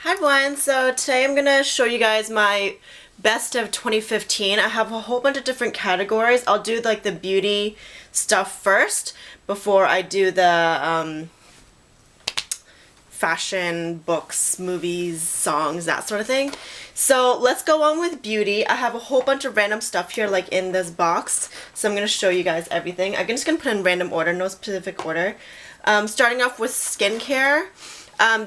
Hi everyone, so today I'm going to show you guys my best of 2015. I have a whole bunch of different categories. I'll do like the beauty stuff first before I do the fashion, books, movies, songs, that sort of thing. So let's go on with beauty. I have a whole bunch of random stuff here like in this box. So I'm going to show you guys everything. I'm just going to put in random order, no specific order. Starting off with skincare.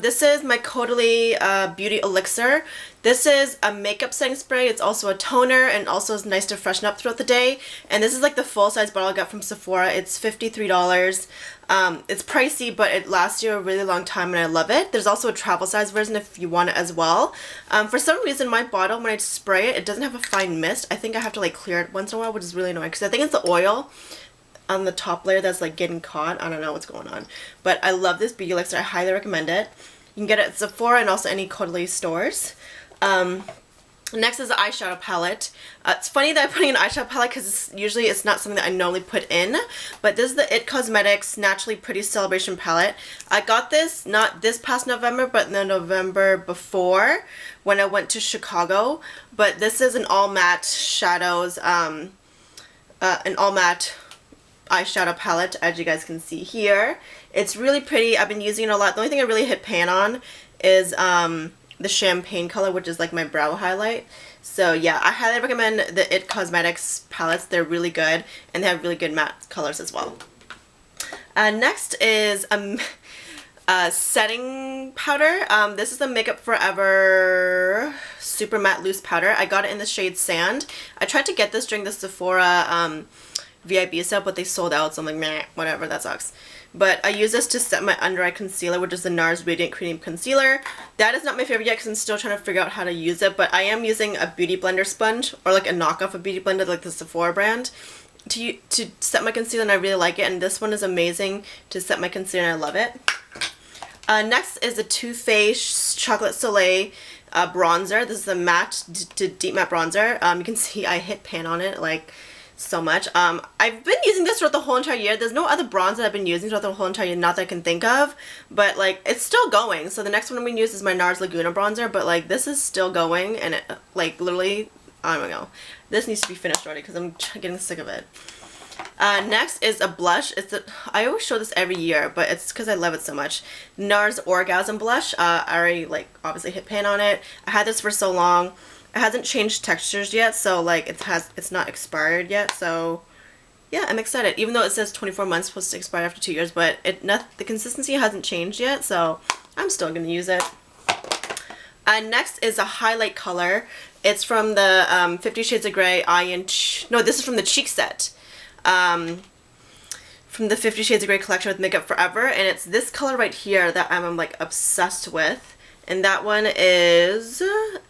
This is my Caudalie Beauty Elixir. This is a makeup setting spray. It's also a toner and also is nice to freshen up throughout the day. And this is like the full size bottle I got from Sephora. It's $53. It's pricey, but it lasts you a really long time and I love it. There's also a travel size version if you want it as well. For some reason my bottle, when I spray it, it doesn't have a fine mist. I think I have to like clear it once in a while, which is really annoying because I think it's the oil on the top layer that's like getting caught. I don't know what's going on. But I love this beauty elixir. I highly recommend it. You can get it at Sephora and also any Caudalie stores. Next is the eyeshadow palette. It's funny that I'm putting an eyeshadow palette because usually it's not something that I normally put in. But this is the It Cosmetics Naturally Pretty Celebration palette. I got this not this past November but the November before when I went to Chicago. But this is an all matte shadows, an all matte eyeshadow palette, as you guys can see here. It's really pretty. I've been using it a lot. The only thing I really hit pan on is the champagne color, which is like my brow highlight. So yeah, I highly recommend the It Cosmetics palettes. They're really good and they have really good matte colors as well. Next is a setting powder. This is the Makeup Forever Super Matte Loose Powder. I got it in the shade Sand. I tried to get this during the Sephora VIP sale, but they sold out, so I'm like, meh, whatever, that sucks. But I use this to set my under eye concealer, which is the NARS Radiant Cream Concealer. That is not my favorite yet because I'm still trying to figure out how to use it, but I am using a Beauty Blender sponge, or like a knockoff of Beauty Blender, like the Sephora brand, to set my concealer, and I really like it, and this one is amazing to set my concealer, and I love it. Next is the Too Faced Chocolate Soleil bronzer. This is a matte to deep matte bronzer. You can see I hit pan on it, like, so much. I've been using this throughout the whole entire year. There's no other bronze that I've been using throughout the whole entire year, not that I can think of, but like it's still going. So the next one I'm going to use is my NARS Laguna bronzer, but like this is still going, and it like literally, I don't know. This needs to be finished already because I'm getting sick of it. Next is a blush. I always show this every year, but it's because I love it so much. NARS Orgasm blush. I already like obviously hit pan on it. I had this for so long. It hasn't changed textures yet, so like it's not expired yet, so yeah, I'm excited. Even though it says 24 months supposed to expire after 2 years, but the consistency hasn't changed yet, so I'm still gonna use it. Next is a highlight color. It's from the 50 Shades of Grey no, this is from the cheek set. From the 50 Shades of Grey collection with Makeup Forever, and it's this color right here that I'm like obsessed with. And that one is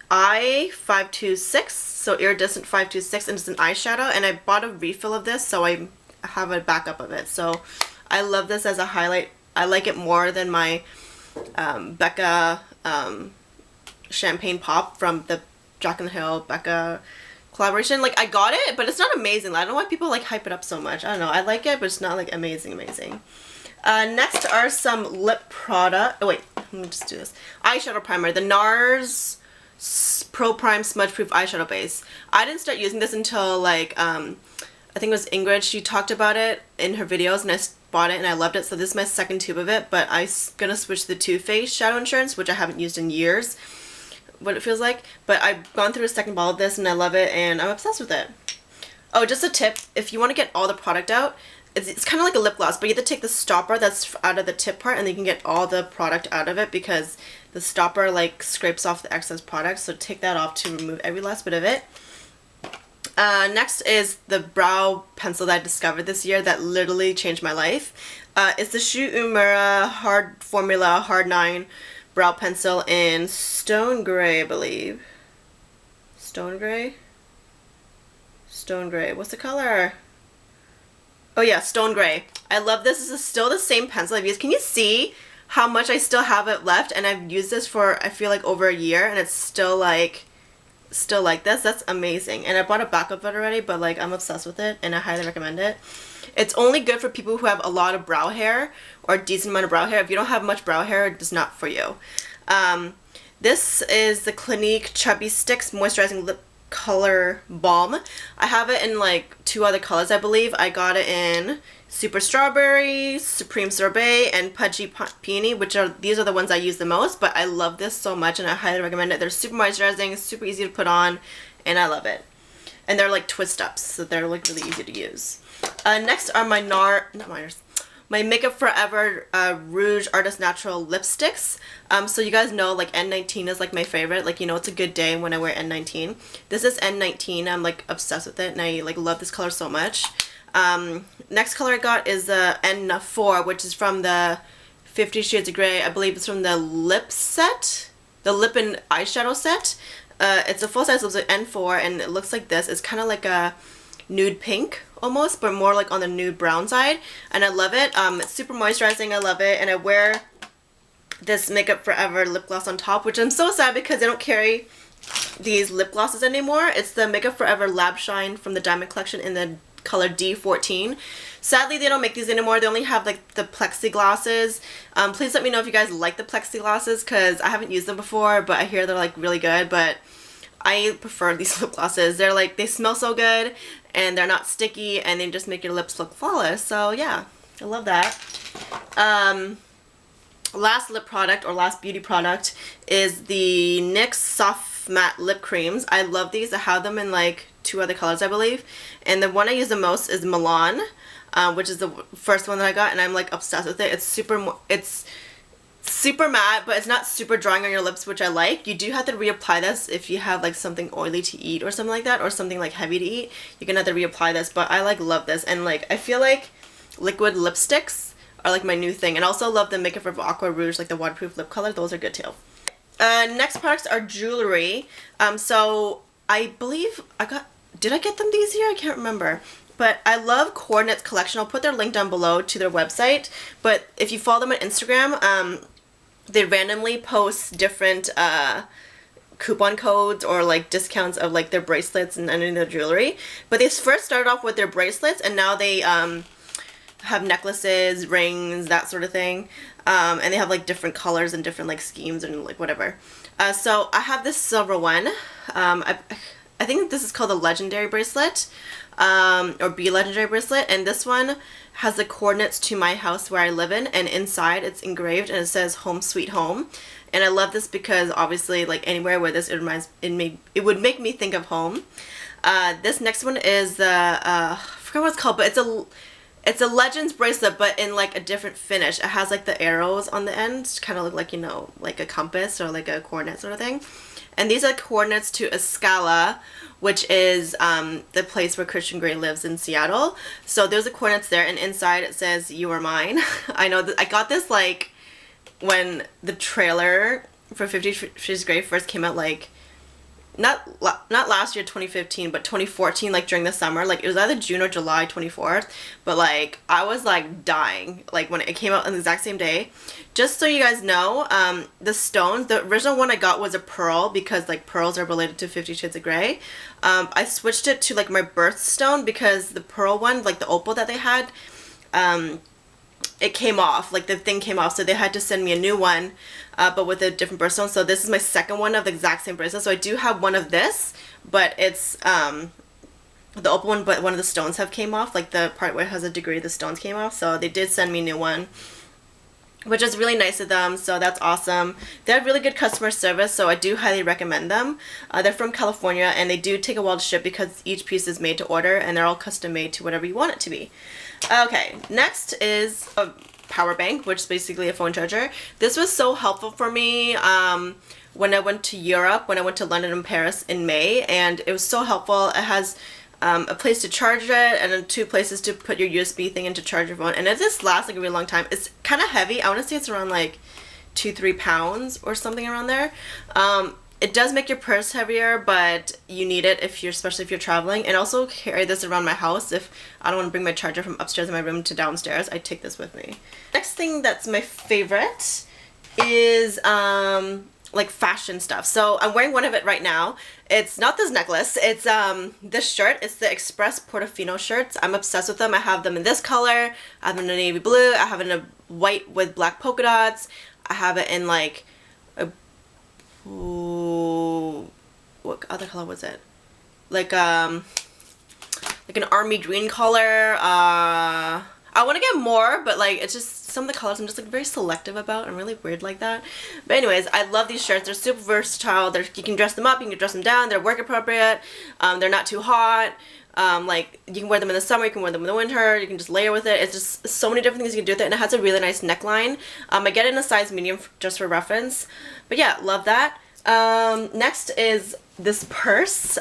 I-526, so Iridescent 526, and it's an eyeshadow. And I bought a refill of this, so I have a backup of it. So I love this as a highlight. I like it more than my Becca Champagne Pop from the Jack and Hill Becca collaboration. Like, I got it, but it's not amazing. I don't know why people like hype it up so much. I don't know. I like it, but it's not like amazing. Next are some lip product. Oh wait, let me just do this. Eyeshadow primer. The NARS Pro Prime Smudge Proof Eyeshadow Base. I didn't start using this until like, I think it was Ingrid. She talked about it in her videos and I bought it and I loved it. So this is my second tube of it, but I'm gonna switch to the Too Faced Shadow Insurance, which I haven't used in years, what it feels like. But I've gone through a second bottle of this and I love it and I'm obsessed with it. Oh, just a tip. If you want to get all the product out, it's kind of like a lip gloss, but you have to take the stopper that's out of the tip part and then you can get all the product out of it because the stopper like scrapes off the excess product, so take that off to remove every last bit of it. Next is the brow pencil that I discovered this year that literally changed my life. It's the Shu Uemura Hard Formula Hard 9 brow pencil in Stone Gray, I believe. Stone Gray? Stone Gray. What's the color? Oh yeah, Stone Gray. I love this. This is still the same pencil I've used. Can you see how much I still have it left? And I've used this for, I feel like, over a year and it's still like this. That's amazing. And I bought a backup of it already, but like I'm obsessed with it and I highly recommend it. It's only good for people who have a lot of brow hair or a decent amount of brow hair. If you don't have much brow hair, it's not for you. This is the Clinique Chubby Sticks Moisturizing Lip Color Balm. I have it in like 2 other colors, I believe. I got it in Super Strawberry, Supreme Sorbet, and Pudgy Peony, these are the ones I use the most, but I love this so much and I highly recommend it. They're super moisturizing, super easy to put on, and I love it. And they're like twist ups, so they're like really easy to use. Next are my my Makeup Forever Rouge Artist Natural lipsticks. So you guys know like N19 is like my favorite. Like, you know, it's a good day when I wear N19. This is N19. I'm like obsessed with it and I like love this color so much. Next color I got is N4, which is from the 50 Shades of Grey. I believe it's from the lip set, the lip and eyeshadow set. It's a full size lipstick, N4, and it looks like this. It's kind of like a nude pink almost, but more like on the nude brown side, and I love it. It's super moisturizing. I love it, and I wear this Makeup Forever lip gloss on top, which I'm so sad because they don't carry these lip glosses anymore. It's the Makeup Forever Lab Shine from the Diamond Collection in the color D14. Sadly, they don't make these anymore. They only have like the plexi glosses. Please let me know if you guys like the plexi glosses because I haven't used them before, but I hear they're like really good. But I prefer these lip glosses. They're like, they smell so good and they're not sticky and they just make your lips look flawless. So yeah, I love that. Last lip product or last beauty product is the NYX Soft Matte Lip Creams. I love these. I have them in like 2 other colors, I believe. And the one I use the most is Milan, which is the first one that I got, and I'm like obsessed with it. It's super matte, but it's not super drying on your lips, which I like. You do have to reapply this if you have like something oily to eat or something like that, or something like heavy to eat. You're gonna have to reapply this, but I like love this, and like I feel like liquid lipsticks are like my new thing. And also love the Makeup Forever Aqua Rouge, like the waterproof lip color. Those are good too. Next products are jewelry. So I believe did I get them these year? I can't remember. But I love Coordinates Collection. I'll put their link down below to their website. But if you follow them on Instagram, they randomly post different coupon codes or like discounts of like their bracelets and any of their jewelry. But they first started off with their bracelets, and now they have necklaces, rings, that sort of thing. And they have like different colors and different like schemes and like whatever. So I have this silver one. I think this is called the Legendary Bracelet, or Be Legendary Bracelet, and this one has the coordinates to my house where I live in, and inside it's engraved and it says Home Sweet Home. And I love this because obviously like anywhere where this, it would make me think of home. This next one is the I forgot what it's called, but it's a Legends bracelet, but in like a different finish. It has like the arrows on the end, kind of look like, you know, like a compass or like a coordinate sort of thing. And these are coordinates to Escala, which is the place where Christian Grey lives in Seattle. So there's the coordinates there, and inside it says "You Are Mine." I know that I got this like when the trailer for 50 Shades of Grey first came out, like not last year 2015, but 2014, like during the summer. Like it was either June or July 24th, but like I was like dying like when it came out on the exact same day. Just so you guys know, the stones, the original one I got was a pearl because like pearls are related to 50 Shades of Grey. I switched it to like my birthstone because the pearl one, like the opal that they had, it came off, like the thing came off, so they had to send me a new one, but with a different birthstone. So this is my second one of the exact same bracelet. So I do have one of this, but it's the opal one, but one of the stones have came off, like the part where it has a degree, the stones came off. So they did send me a new one, which is really nice of them, so that's awesome. They have really good customer service, so I do highly recommend them. They're from California, and they do take a while to ship because each piece is made to order, and they're all custom made to whatever you want it to be. Okay, next is a power bank, which is basically a phone charger. This was so helpful for me when I went to Europe, when I went to London and Paris in May, and it was so helpful. It has a place to charge it and then 2 places to put your USB thing in to charge your phone, and it just lasts like a really long time. It's kind of heavy. I want to say it's around like 2-3 pounds or something around there. It does make your purse heavier, but you need it especially if you're traveling. And also carry this around my house if I don't want to bring my charger from upstairs in my room to downstairs. I take this with me. Next thing that's my favorite is like fashion stuff. So I'm wearing one of it right now. It's not this necklace, it's this shirt. It's the Express Portofino shirts. I'm obsessed with them. I have them in this color, I have them in a navy blue, I have it in a white with black polka dots, I have it in like a Ooh, what other color was it? Like an army green color. I want to get more, but like it's just some of the colors I'm just like very selective about. I'm really weird like that. But anyways, I love these shirts. They're super versatile. You can dress them up, you can dress them down. They're work appropriate. They're not too hot. Like you can wear them in the summer, you can wear them in the winter. You can just layer with it. It's just so many different things you can do with it, and it has a really nice neckline. I get it in a size medium just for reference. But yeah, love that. Next is this purse.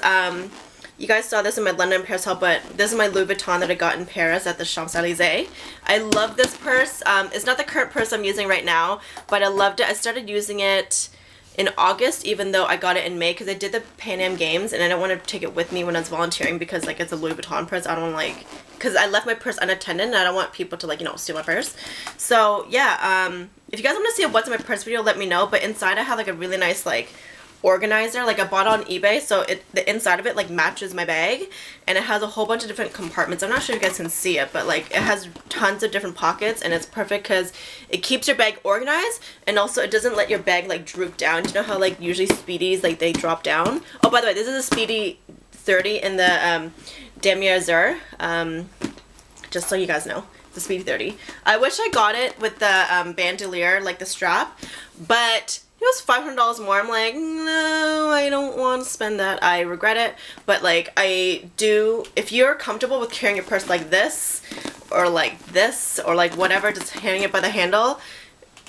You guys saw this in my London Paris haul, but this is my Louis Vuitton that I got in Paris at the Champs-Élysées. I love this purse. It's not the current purse I'm using right now, but I loved it. I started using it in August, even though I got it in May, because I did the Pan Am Games, and I didn't want to take it with me when I was volunteering because, like, it's a Louis Vuitton purse. I don't want to, like, because I left my purse unattended, and I don't want people to, like, you know, steal my purse. So, yeah, if you guys want to see a what's in my purse video, let me know, but inside I have, like, a really nice, like, organizer. Like I bought it on eBay, so the inside of it like matches my bag, and it has a whole bunch of different compartments. I'm not sure if you guys can see it, but like it has tons of different pockets, and it's perfect because it keeps your bag organized, and also it doesn't let your bag like droop down. Do you know how like usually Speedies like they drop down? Oh, by the way, this is a Speedy 30 in the Damier Azur, just so you guys know. The Speedy 30. I wish I got it with the bandolier, like the strap, but it was $500 more. I'm like, no, I don't want to spend that. I regret it. But like I do, if you're comfortable with carrying your purse like this, or like whatever, just hanging it by the handle,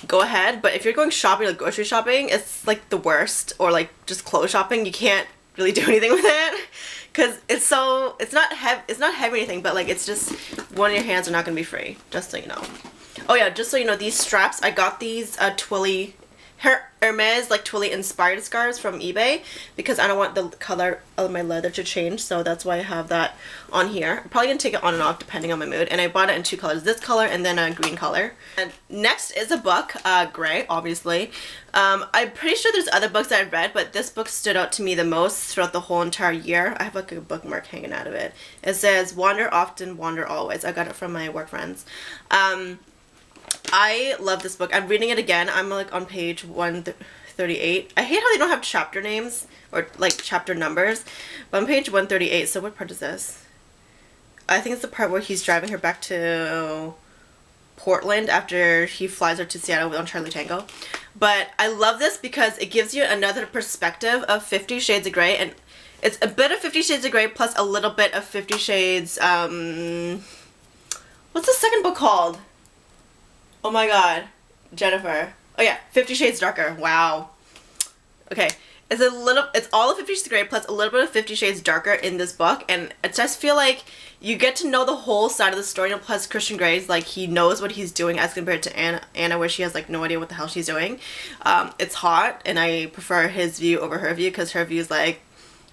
go ahead. But if you're going shopping, like grocery shopping, it's like the worst. Or like just clothes shopping, you can't really do anything with it. Because it's not heavy or anything, but like it's just, one of your hands are not going to be free. Just so you know. Oh yeah, just so you know, these straps, I got these Twilly Hermes like Twilly inspired scarves from eBay because I don't want the color of my leather to change, so that's why I have that on here. I'm probably gonna take it on and off depending on my mood, and I bought it in two colors, this color and then a green color. And next is a book, gray obviously. I'm pretty sure there's other books that I've read, but this book stood out to me the most throughout the whole entire year. I have like a bookmark hanging out of it. It says wander often, wander always. I got it from my work friends. I love this book. I'm reading it again. I'm like on page 138. I hate how they don't have chapter names or like chapter numbers, but I'm page 138. So what part is this? I think it's the part where he's driving her back to Portland after he flies her to Seattle on Charlie Tango. But I love this because it gives you another perspective of 50 Shades of Grey, and it's a bit of 50 Shades of Grey plus a little bit of 50 Shades, what's the second book called? Oh my god, Jennifer. Oh yeah, 50 Shades Darker. Wow. Okay, it's all of 50 Shades Grey plus a little bit of 50 Shades Darker in this book, and I just feel like you get to know the whole side of the story, and plus Christian Grey's like he knows what he's doing as compared to Anna where she has like no idea what the hell she's doing. It's hot, and I prefer his view over her view because her view is like,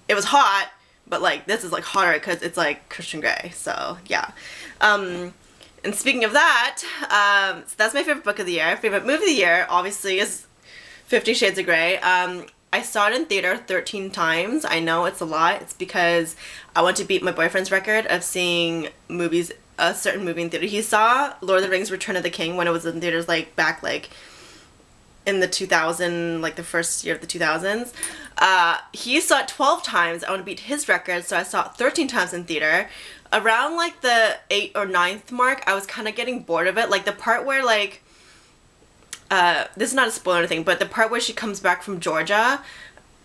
it was hot, but like this is like hotter because it's like Christian Grey. So yeah. And speaking of that, so that's my favorite book of the year. Favorite movie of the year, obviously, is 50 Shades of Grey. I saw it in theater 13 times. I know it's a lot. It's because I want to beat my boyfriend's record of seeing movies, a certain movie in theater. He saw Lord of the Rings Return of the King when it was in theaters like back like in the 2000, like the first year of the 2000s. He saw it 12 times. I want to beat his record, so I saw it 13 times in theater. Around like the 8th or 9th mark, I was kind of getting bored of it. Like the part where like, this is not a spoiler or anything, but the part where she comes back from Georgia,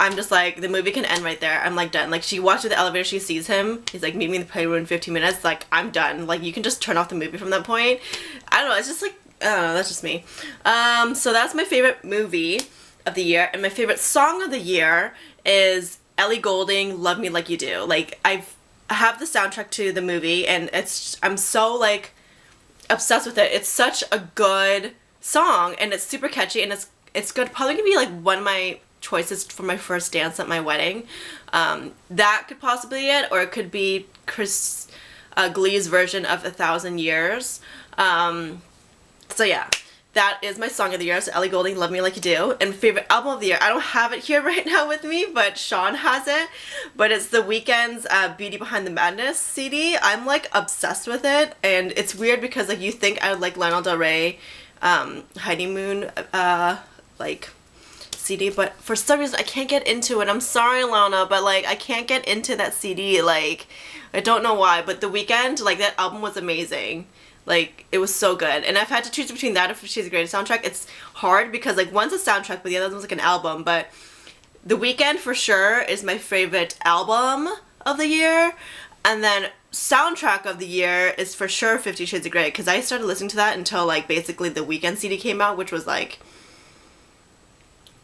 I'm just like, the movie can end right there. I'm like done. Like she walks through the elevator, she sees him. He's like, meet me in the playroom in 15 minutes. Like I'm done. Like you can just turn off the movie from that point. I don't know. It's just like, I don't know. That's just me. So that's my favorite movie of the year. And my favorite song of the year is Ellie Goulding, Love Me Like You Do. Like I have the soundtrack to the movie, and I'm so like obsessed with it. It's such a good song, and it's super catchy, and it's good. Probably gonna be like one of my choices for my first dance at my wedding. That could possibly be it, or it could be Chris Glee's version of 1,000 Years. So yeah, that is my song of the year. So Ellie Goulding, Love Me Like You Do. And favorite album of the year, I don't have it here right now with me, but Sean has it. But it's The Weeknd's Beauty Behind the Madness CD. I'm like obsessed with it, and it's weird because like you think I would like Lana Del Rey, Honeymoon, like CD, but for some reason I can't get into it. I'm sorry, Lana, but like I can't get into that CD. Like I don't know why, but The Weeknd, like that album was amazing. Like it was so good. And I've had to choose between that and 50 Shades of Grey soundtrack. It's hard because like one's a soundtrack, but the other one's like an album. But The Weeknd for sure is my favorite album of the year, and then soundtrack of the year is for sure 50 Shades of Grey, because I started listening to that until like basically the Weeknd CD came out, which was like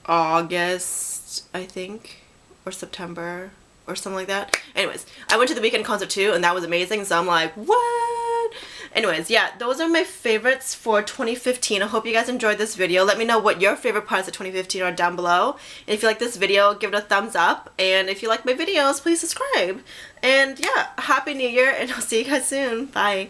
August, I think, or September or something like that. Anyways, I went to the Weeknd concert too, and that was amazing, so I'm like, what? Anyways, yeah, those are my favorites for 2015. I hope you guys enjoyed this video. Let me know what your favorite parts of 2015 are down below. And if you like this video, give it a thumbs up. And if you like my videos, please subscribe. And yeah, Happy New Year, and I'll see you guys soon. Bye.